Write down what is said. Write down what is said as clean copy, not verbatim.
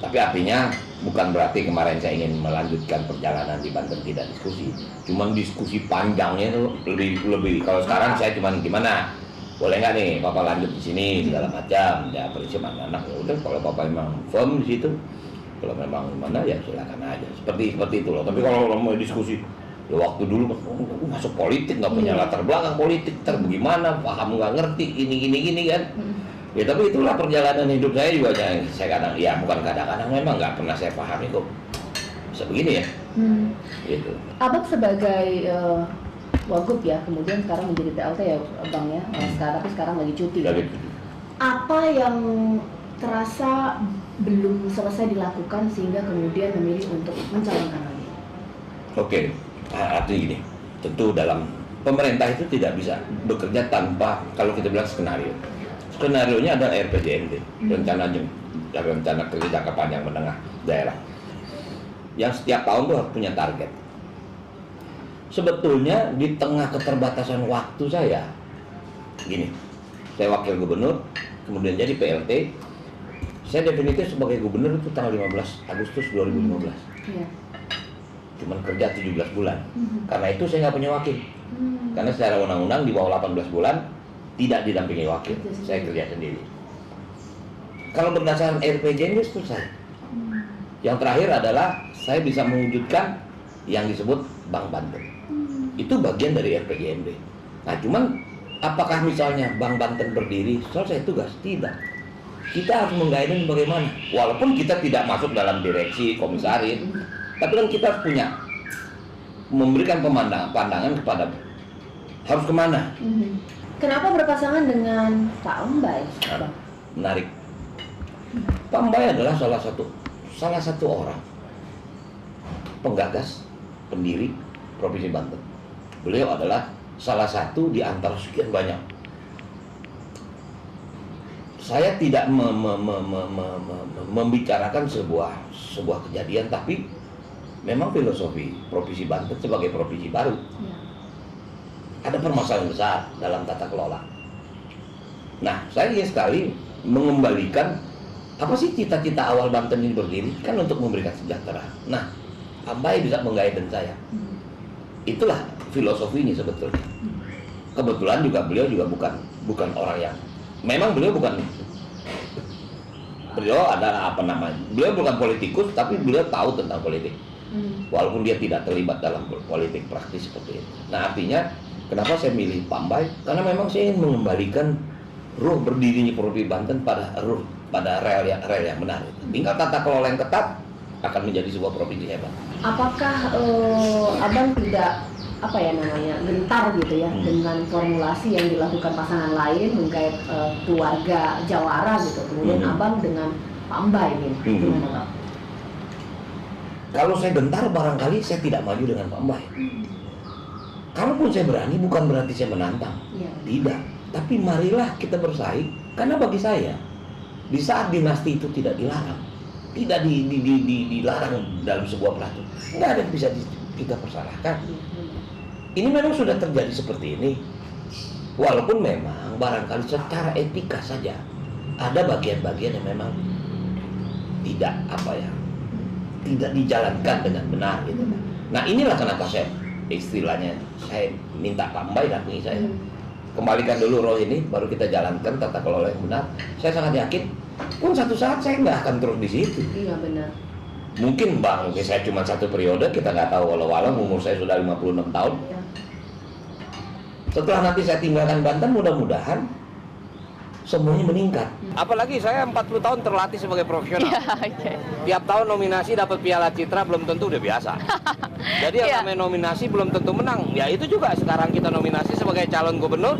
Tapi artinya bukan berarti kemarin saya ingin melanjutkan perjalanan di Banten tidak diskusi. Cuman diskusi panjangnya itu lebih. Kalau sekarang saya cuman gimana? Boleh nggak nih Bapak lanjut di sini segala macam. Ya prinsip anak-anak ya udah, kalau Bapak memang firm di situ, kalau memang mana ya silakan aja. Seperti itu loh. Tapi kalau mau diskusi ya waktu dulu masuk politik nggak punya latar belakang politik, bagaimana paham nggak ngerti gini kan. Ya tapi itulah perjalanan hidup saya juga, yang saya kadang, ya bukan kadang-kadang, memang nggak pernah saya pahami kok bisa begini ya. Gitu. Abang sebagai Wagub ya, kemudian sekarang menjadi PLT ya Bang ya, tapi sekarang lagi cuti. Apa yang terasa belum selesai dilakukan sehingga kemudian memilih untuk mencalonkan lagi? Oke, artinya gini, tentu dalam pemerintah itu tidak bisa bekerja tanpa, kalau kita bilang skenario. Skenario-nya ada RPJMD, rencana kerja jangka panjang menengah daerah, yang setiap tahun tuh harus punya target. Sebetulnya di tengah keterbatasan waktu saya, gini, saya wakil gubernur, kemudian jadi PLT, saya definitif sebagai gubernur itu tanggal 15 Agustus 2015. Cuman kerja 17 bulan, karena itu saya nggak punya wakil, karena secara undang-undang di bawah 18 bulan tidak didampingi wakil, saya kerja sendiri. Kalau berdasarkan RPJMD selesai. Yang terakhir adalah saya bisa mewujudkan yang disebut Bank Banten. Itu bagian dari RPJMD. Nah cuman apakah misalnya Bank Banten berdiri selesai tugas? Tidak. Kita harus mengguidance bagaimana. Walaupun kita tidak masuk dalam direksi, komisaris, tapi kan kita harus punya memberikan pandangan kepada harus kemana. Kenapa berpasangan dengan Pak Ambay? Menarik. Pak Ambay adalah salah satu orang penggagas, pendiri Provinsi Banten. Beliau adalah salah satu di antara sekian banyak. Saya tidak membicarakan sebuah kejadian, tapi memang filosofi Provinsi Banten sebagai provinsi baru. Ada permasalahan besar dalam tata kelola. Nah, saya ingin sekali mengembalikan apa sih cita-cita awal Banten ini berdiri, kan untuk memberikan sejahtera. Nah, Ambay bisa mengguidance saya. Itulah filosofinya sebetulnya. Kebetulan juga beliau juga bukan orang yang, memang beliau adalah beliau bukan politikus, tapi beliau tahu tentang politik. Walaupun dia tidak terlibat dalam politik praktis seperti itu. Nah, artinya kenapa saya milih Pak Ambay? Karena memang saya ingin mengembalikan ruh berdirinya Provinsi Banten pada rel yang benar. Tinggal tata kelola yang ketat akan menjadi sebuah provinsi hebat. Apakah Abang tidak gentar gitu ya dengan formulasi yang dilakukan pasangan lain menggait keluarga Jawara gitu, kemudian Abang dengan Pak Ambay gitu, gimana Bang? Kalau saya gentar, barangkali saya tidak maju dengan Pak Ambay. Kalaupun saya berani, bukan berarti saya menantang. Tidak. Tapi marilah kita bersaing. Karena bagi saya, di saat dinasti itu tidak dilarang, tidak dilarang dalam sebuah peraturan, nggak ada yang bisa kita persalahkan. Ini memang sudah terjadi seperti ini. Walaupun memang barangkali secara etika saja ada bagian-bagian yang memang tidak tidak dijalankan dengan benar gitu. Nah inilah kenapa saya minta Pak Ambay dampingi saya. Kembalikan dulu roh ini, baru kita jalankan tata kelola yang benar. Saya sangat yakin, pun satu saat saya nggak akan terus di situ. Iya benar. Mungkin Bang, saya cuma satu periode, kita nggak tahu, walau umur saya sudah 56 tahun. Setelah nanti saya tinggalkan Banten, mudah-mudahan semuanya meningkat. Apalagi saya 40 tahun terlatih sebagai profesional. Tiap tahun nominasi dapat Piala Citra belum tentu udah biasa. Jadi yang namanya nominasi belum tentu menang. Ya itu juga sekarang kita nominasi sebagai calon gubernur,